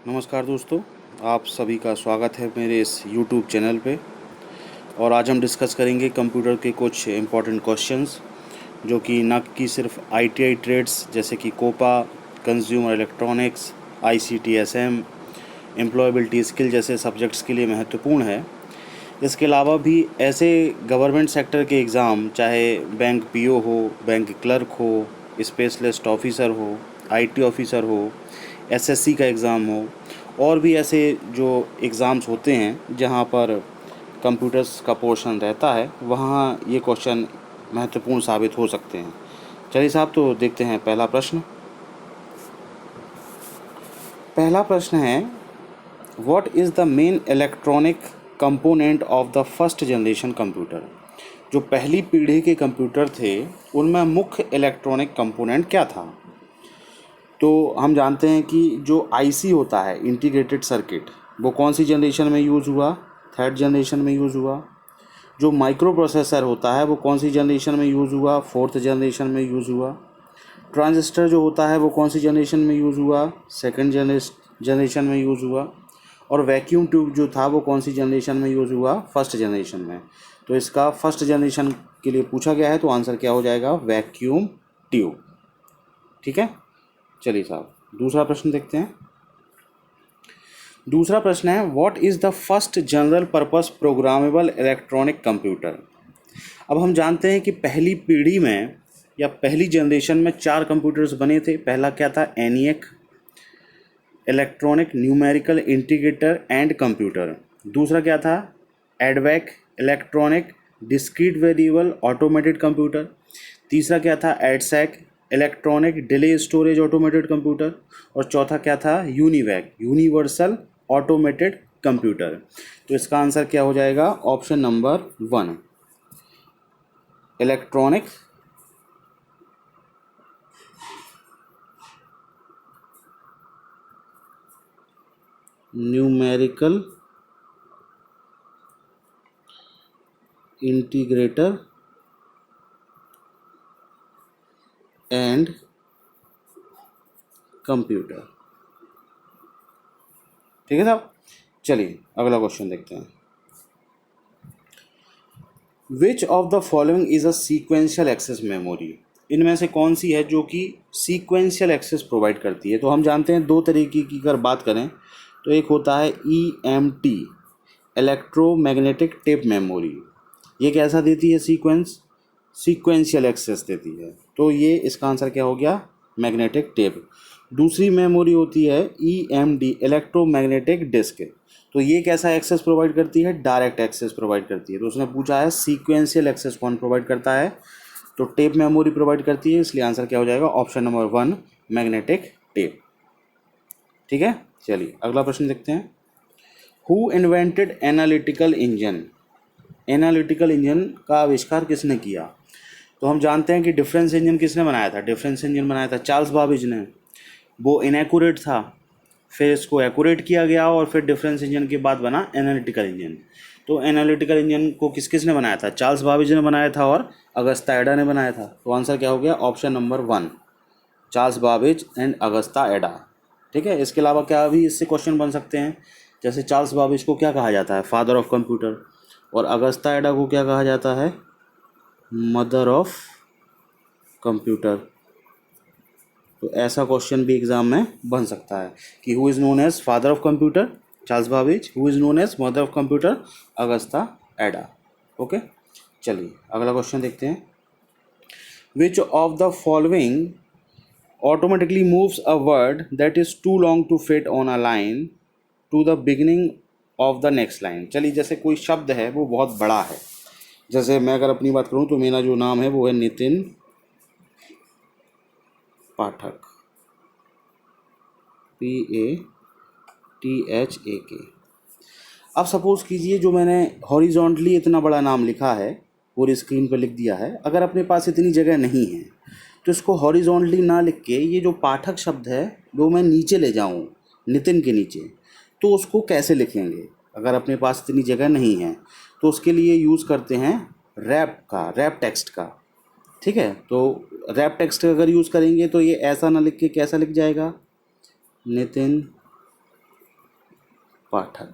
नमस्कार दोस्तों, आप सभी का स्वागत है मेरे इस YouTube चैनल पे। और आज हम डिस्कस करेंगे कंप्यूटर के कुछ इम्पोर्टेंट क्वेश्चंस जो कि न कि सिर्फ ITI ट्रेड्स जैसे कि COPA, consumer electronics, ICT/SM, employability skill जैसे सब्जेक्ट्स के लिए महत्वपूर्ण है। इसके अलावा भी ऐसे गवर्नमेंट सेक्टर के एग्ज़ाम, चाहे बैंक PO हो, बैंक क्लर्क हो, स्पेशलिस्ट ऑफिसर हो, IT ऑफिसर हो, SSC का एग्ज़ाम हो, और भी ऐसे जो एग्ज़ाम्स होते हैं जहाँ पर कंप्यूटर्स का पोर्शन रहता है, वहाँ ये क्वेश्चन महत्वपूर्ण साबित हो सकते हैं। चलिए साहब, तो देखते हैं पहला प्रश्न। पहला प्रश्न है, what is the main electronic component of the first generation computer. जो पहली पीढ़ी के कंप्यूटर थे उनमें मुख्य इलेक्ट्रॉनिक कंपोनेंट क्या था। तो हम जानते हैं कि जो IC होता है, इंटीग्रेटेड सर्किट, वो कौन सी जनरेशन में यूज़ हुआ, थर्ड जनरेशन में यूज़ हुआ। जो माइक्रो प्रोसेसर होता है वो कौन सी जनरेशन में यूज़ हुआ, फोर्थ जनरेशन में यूज़ हुआ। ट्रांजिस्टर जो होता है वो कौन सी जनरेशन में यूज़ हुआ, सेकंड जनरेशन में यूज़ हुआ। और वैक्यूम ट्यूब जो था वो कौन सी जनरेशन में यूज़ हुआ, फर्स्ट जनरेशन में। तो इसका फर्स्ट जनरेशन के लिए पूछा गया है, तो आंसर क्या हो जाएगा, वैक्यूम ट्यूब। ठीक है, चलिए साहब दूसरा प्रश्न देखते हैं। दूसरा प्रश्न है, what is the first general purpose programmable electronic computer. अब हम जानते हैं कि पहली पीढ़ी में या पहली जनरेशन में 4 कंप्यूटर्स बने थे। पहला क्या था, ENIAC, electronic numerical integrator and computer. दूसरा क्या था, एडवैक, electronic discrete variable automated computer. तीसरा क्या था, EDSAC, electronic delay storage automated computer. और चौथा क्या था, यूनिवैक, यूनिवर्सल ऑटोमेटेड कंप्यूटर। तो इसका आंसर क्या हो जाएगा, option number 1, electronic numerical integrator and computer. ठीक है साहब, चलिए अगला क्वेश्चन देखते हैं। Which of the following is a sequential access memory. इनमें से कौन सी है जो कि सीक्वेंशियल एक्सेस प्रोवाइड करती है। तो हम जानते हैं दो तरीके की अगर बात करें तो एक होता है EMT, इलेक्ट्रोमैग्नेटिक टेप मेमोरी। ये कैसा देती है, सीक्वेंशियल एक्सेस देती है। तो ये इसका आंसर क्या हो गया, मैग्नेटिक टेप। दूसरी मेमोरी होती है EMD, इलेक्ट्रोमैग्नेटिक डिस्क। तो ये कैसा एक्सेस प्रोवाइड करती है, डायरेक्ट एक्सेस प्रोवाइड करती है। तो उसने पूछा है सीक्वेंशियल एक्सेस कौन प्रोवाइड करता है, तो टेप मेमोरी प्रोवाइड करती है। इसलिए आंसर क्या हो जाएगा, ऑप्शन नंबर 1, मैग्नेटिक टेप। ठीक है, चलिए अगला प्रश्न देखते हैं। Who invented analytical engine. Analytical engine का आविष्कार किसने किया। तो हम जानते हैं कि डिफरेंस इंजन किसने बनाया था, डिफरेंस इंजन बनाया था चार्ल्स बाबेज ने। वो इनएक्यूरेट था, फिर इसको एक्यूरेट किया गया और फिर डिफरेंस इंजन के बाद बना एनालिटिकल इंजन। तो एनालिटिकल इंजन को किसने बनाया था, चार्ल्स बाबेज ने बनाया था और अगस्ता एडा ने बनाया था। तो आंसर क्या हो गया, option number 1, Charles Babbage and Augusta Ada. ठीक है, इसके अलावा क्या भी इससे क्वेश्चन बन सकते हैं, जैसे चार्ल्स बाबेज को क्या कहा जाता है, फादर ऑफ कंप्यूटर, और अगस्ता एडा को क्या कहा जाता है, मदर ऑफ कंप्यूटर। तो ऐसा क्वेश्चन भी एग्जाम में बन सकता है कि who is known as father of computer, Charles Babbage, who is known as mother of computer, Augusta Ada. Okay, चलिए अगला क्वेश्चन देखते हैं। विच ऑफ द फॉलोइंग automatically moves a word that is too long to fit on a line to the beginning of the next line। चलिए जैसे कोई शब्द है वो बहुत बड़ा है, जैसे मैं अगर अपनी बात करूं तो मेरा जो नाम है वो है नितिन पाठक, PATHAK। अब सपोज कीजिए जो मैंने हॉरिजॉन्टली इतना बड़ा नाम लिखा है, पूरी स्क्रीन पर लिख दिया है, अगर अपने पास इतनी जगह नहीं है तो इसको हॉरिजॉन्टली ना लिख के ये जो पाठक शब्द है वो मैं नीचे ले जाऊं, नितिन के नीचे, तो उसको कैसे लिखेंगे अगर अपने पास इतनी जगह नहीं है। तो उसके लिए यूज़ करते हैं रैप टेक्स्ट का। ठीक है, तो रैप टेक्स्ट का अगर यूज़ करेंगे तो ये ऐसा ना लिख के कैसा लिख जाएगा, नितिन पाठक।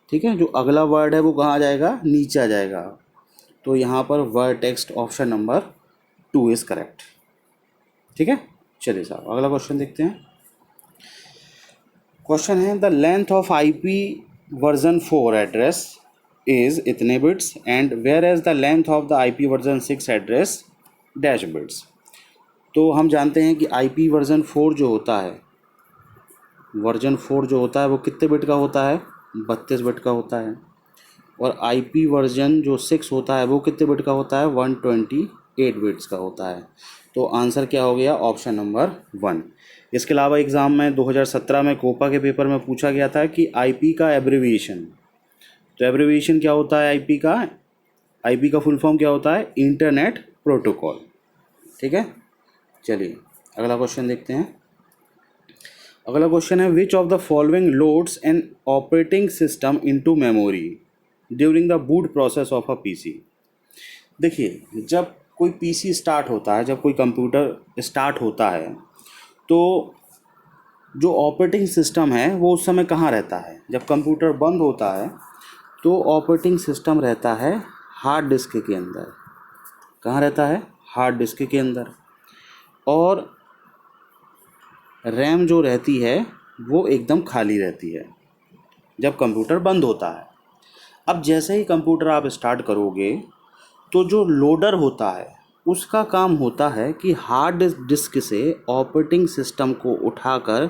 ठीक है, जो अगला वर्ड है वो कहाँ आ जाएगा, नीचे आ जाएगा। तो यहाँ पर word text option number 2 is correct. ठीक है, चलिए साहब अगला क्वेश्चन देखते हैं। क्वेश्चन है the length of IP version 4 address is इतने bits and whereas the length of the IP version 6 address dash bits. तो हम जानते हैं कि IP वर्जन 4 जो होता है, वर्जन 4 जो होता है वो कितने बिट का होता है, 32 बिट का होता है। और IP वर्जन जो 6 होता है वो कितने बिट का होता है, 128 बिट्स का होता है। तो आंसर क्या हो गया, ऑप्शन नंबर 1। इसके अलावा एग्ज़ाम में 2017 में कोपा के पेपर में पूछा गया था कि IP का एब्रिविएशन, तो एब्रिविएशन क्या होता है IP का फुल फॉर्म क्या होता है, इंटरनेट प्रोटोकॉल। ठीक है, चलिए अगला क्वेश्चन देखते हैं। अगला क्वेश्चन है which of the following loads an operating system into memory during the boot process of a PC। देखिए, जब कोई PC स्टार्ट होता है, जब कोई कंप्यूटर स्टार्ट होता है, तो जो ऑपरेटिंग सिस्टम है वो उस समय कहाँ रहता है। जब कंप्यूटर बंद होता है तो ऑपरेटिंग सिस्टम रहता है हार्ड डिस्क के अंदर। कहाँ रहता है, हार्ड डिस्क के अंदर। और रैम जो रहती है वो एकदम खाली रहती है जब कंप्यूटर बंद होता है। अब जैसे ही कंप्यूटर आप स्टार्ट करोगे तो जो लोडर होता है उसका काम होता है कि हार्ड डिस्क से ऑपरेटिंग सिस्टम को उठाकर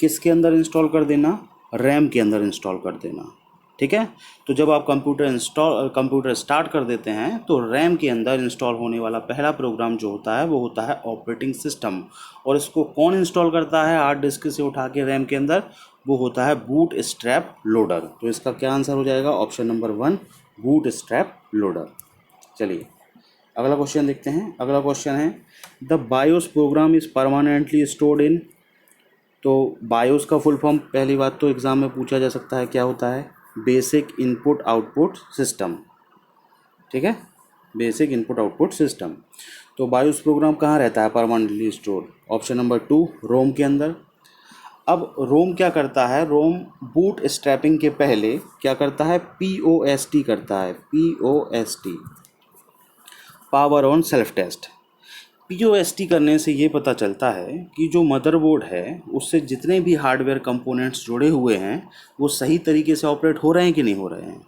किसके अंदर इंस्टॉल कर देना, रैम के अंदर इंस्टॉल कर देना। ठीक है, तो जब आप कंप्यूटर स्टार्ट कर देते हैं तो रैम के अंदर इंस्टॉल होने वाला पहला प्रोग्राम जो होता है वो होता है ऑपरेटिंग सिस्टम। और इसको कौन इंस्टॉल करता है हार्ड डिस्क से उठा के रैम के अंदर, वो होता है बूट स्ट्रैप लोडर। तो इसका क्या आंसर हो जाएगा, option number 1 bootstrap loader. चलिए अगला क्वेश्चन देखते हैं। अगला क्वेश्चन है the BIOS program is permanently stored in. तो बायोस का फुल फॉर्म पहली बात तो एग्ज़ाम में पूछा जा सकता है, क्या होता है, बेसिक इनपुट आउटपुट सिस्टम। ठीक है, बेसिक इनपुट आउटपुट सिस्टम। तो बायोस प्रोग्राम कहाँ रहता है परमानेंटली स्टोर, ऑप्शन नंबर 2 रोम के अंदर। अब रोम क्या करता है, रोम बूट स्ट्रैपिंग के पहले क्या करता है, POST करता है, POST power on self test. POST करने से ये पता चलता है कि जो मदरबोर्ड है उससे जितने भी हार्डवेयर कंपोनेंट्स जुड़े हुए हैं वो सही तरीके से ऑपरेट हो रहे हैं कि नहीं हो रहे हैं।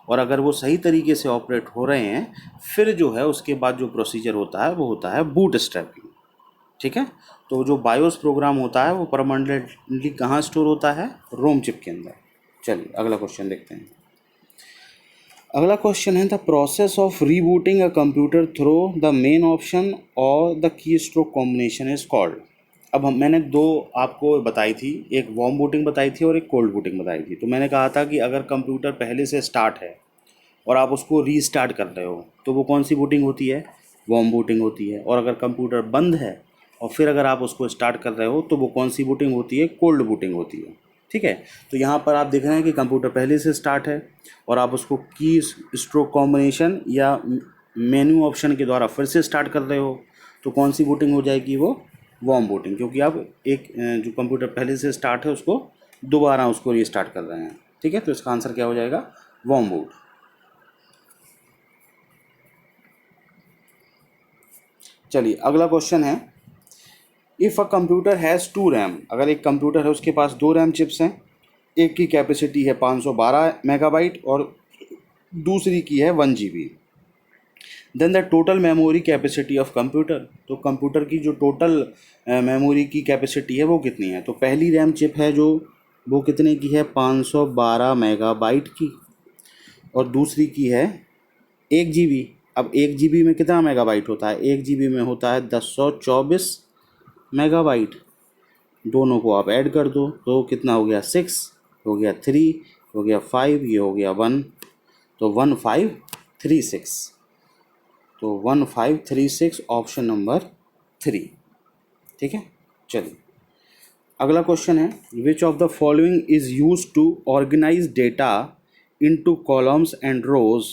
और अगर वो सही तरीके से ऑपरेट हो रहे हैं फिर जो है उसके बाद जो प्रोसीजर होता है वो होता है बूट स्ट्रैपिंग। ठीक है, तो जो बायोस प्रोग्राम होता है वो परमानेंटली कहाँ स्टोर होता है, रोम चिप के अंदर। चलिए अगला क्वेश्चन देखते हैं। अगला क्वेश्चन है the process of rebooting a computer through the main option और the key stroke combination is called. अब मैंने दो आपको बताई थी, एक वार्म बूटिंग बताई थी और एक कोल्ड बूटिंग बताई थी। तो मैंने कहा था कि अगर कंप्यूटर पहले से स्टार्ट है और आप उसको रीस्टार्ट कर रहे हो तो वो कौन सी बूटिंग होती है, वार्म बूटिंग होती है। और अगर कंप्यूटर बंद है और फिर अगर आप उसको स्टार्ट कर रहे हो तो वो कौन सी बूटिंग होती है, कोल्ड बूटिंग होती है। ठीक है, तो यहाँ पर आप देख रहे हैं कि कंप्यूटर पहले से स्टार्ट है और आप उसको की स्ट्रोक कॉम्बिनेशन या मेन्यू ऑप्शन के द्वारा फिर से स्टार्ट कर रहे हो तो कौन सी बूटिंग हो जाएगी, वो वार्म बूटिंग, क्योंकि आप एक जो कंप्यूटर पहले से स्टार्ट है उसको दोबारा उसको रीस्टार्ट कर रहे हैं। ठीक है, तो इसका आंसर क्या हो जाएगा, वार्म बूट। चलिए अगला क्वेश्चन है if a computer has 2 RAM. अगर एक कंप्यूटर है उसके पास 2 रैम चिप्स हैं, एक की कैपेसिटी है 512 मेगाबाइट और दूसरी की है 1 GB, then the total memory capacity of computer. तो कंप्यूटर की जो टोटल मेमोरी की कैपेसिटी है वो कितनी है। तो पहली रैम चिप है जो वो कितने की है, 512 मेगाबाइट की, और दूसरी की है 1 GB। अब 1 GB में कितना मेगाबाइट होता है, 1 GB में होता है 1024 मेगाबाइट। दोनों को आप ऐड कर दो तो कितना हो गया, 6 हो गया, 3 हो गया, 5 ये हो गया 1, तो 1536। तो 1536 ऑप्शन नंबर 3। ठीक है, चलिए अगला क्वेश्चन है which of the following is use to organise data into columns and rows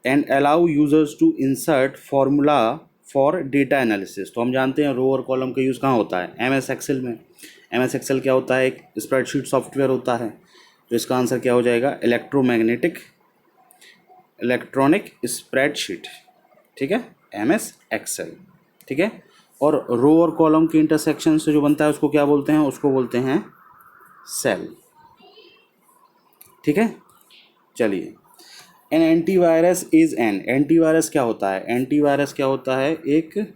and allow users to insert formula for data analysis. तो हम जानते हैं रो और कॉलम का यूज़ कहाँ होता है, MS एक्सेल में। MS एक्सेल क्या होता है, एक स्प्रेडशीट सॉफ्टवेयर होता है तो इसका आंसर क्या हो जाएगा, इलेक्ट्रॉनिक स्प्रेडशीट, ठीक है, MS एक्सेल, ठीक है। और रो और कॉलम के इंटरसेक्शन से जो बनता है उसको क्या बोलते हैं, उसको बोलते हैं सेल, ठीक है। चलिए, एन एंटीवायरस इज एंटीवायरस क्या होता है, एंटीवायरस क्या होता है, एक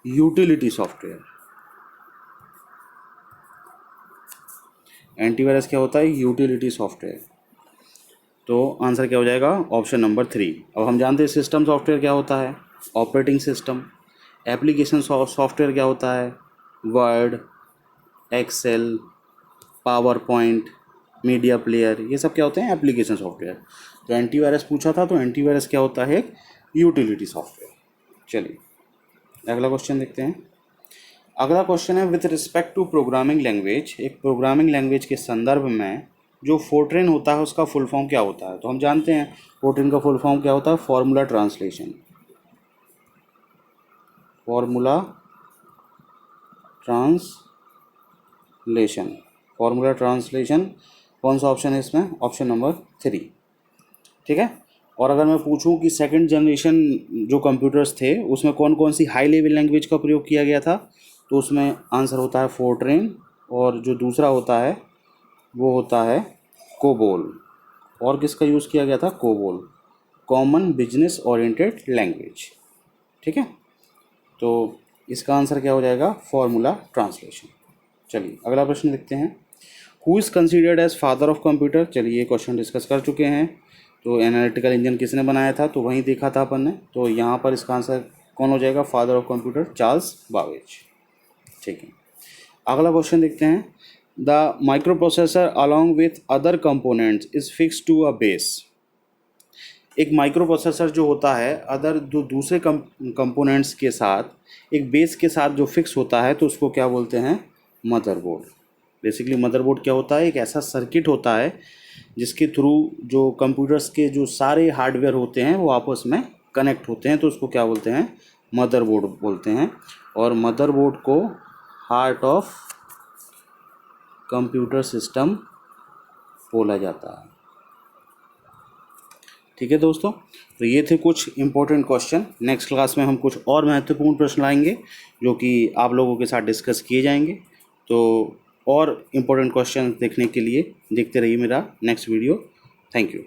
यूटिलिटी सॉफ्टवेयर। एंटीवायरस क्या होता है, यूटिलिटी सॉफ्टवेयर। तो आंसर क्या हो जाएगा, ऑप्शन नंबर 3। अब हम जानते हैं सिस्टम सॉफ्टवेयर क्या होता है, ऑपरेटिंग सिस्टम। एप्लीकेशन सॉफ्टवेयर क्या होता है, Word, Excel, PowerPoint, media player, ये सब क्या होते हैं, एप्लीकेशन सॉफ्टवेयर। तो एंटीवायरस पूछा था, तो एंटीवायरस क्या होता है, एक यूटिलिटी सॉफ्टवेयर। चलिए अगला क्वेश्चन देखते हैं। अगला क्वेश्चन है, with respect to programming language, एक प्रोग्रामिंग लैंग्वेज के संदर्भ में जो फोर्ट्रेन होता है उसका फुल फॉर्म क्या होता है। तो हम जानते हैं फोर्ट्रेन का फुल फॉर्म क्या होता है, formula translation. Formula translation, formula translation कौन सा ऑप्शन है इसमें, ऑप्शन नंबर 3, ठीक है। और अगर मैं पूछूं कि सेकंड जनरेशन जो कंप्यूटर्स थे उसमें कौन कौन सी हाई लेवल लैंग्वेज का प्रयोग किया गया था, तो उसमें आंसर होता है फोर्ट्रेन, और जो दूसरा होता है वो होता है कोबोल। और किसका यूज़ किया गया था, COBOL, common business oriented language, ठीक है। तो इसका आंसर क्या हो जाएगा, फॉर्मूला ट्रांसलेशन। चलिए अगला प्रश्न देखते हैं। Who is considered as father of computer. चलिए ये क्वेश्चन डिस्कस कर चुके हैं। तो एनालिटिकल इंजन किसने बनाया था, तो वहीं देखा था अपन ने। तो यहाँ पर इसका आंसर कौन हो जाएगा, father of computer, Charles Babbage, ठीक है। अगला क्वेश्चन देखते हैं। The microprocessor along with other components is fix to a base. एक माइक्रो प्रोसेसर जो होता है अदर जो दूसरे कंपोनेंट्स के साथ एक बेस के साथ जो फिक्स होता है, तो उसको क्या बोलते हैं, मदरबोर्ड। बेसिकली मदरबोर्ड क्या होता है, एक ऐसा सर्किट होता है जिसके थ्रू जो कंप्यूटर्स के जो सारे हार्डवेयर होते हैं वो आपस में कनेक्ट होते हैं, तो उसको क्या बोलते हैं, मदरबोर्ड बोलते हैं। और मदरबोर्ड को हार्ट ऑफ कंप्यूटर सिस्टम बोला जाता है, ठीक है दोस्तों। तो ये थे कुछ इंपॉर्टेंट क्वेश्चन। नेक्स्ट क्लास में हम कुछ और महत्वपूर्ण प्रश्न लाएंगे जो कि आप लोगों के साथ डिस्कस किए जाएंगे। तो और इम्पोर्टेंट क्वेश्चन देखने के लिए देखते रहिए मेरा नेक्स्ट वीडियो। Thank you.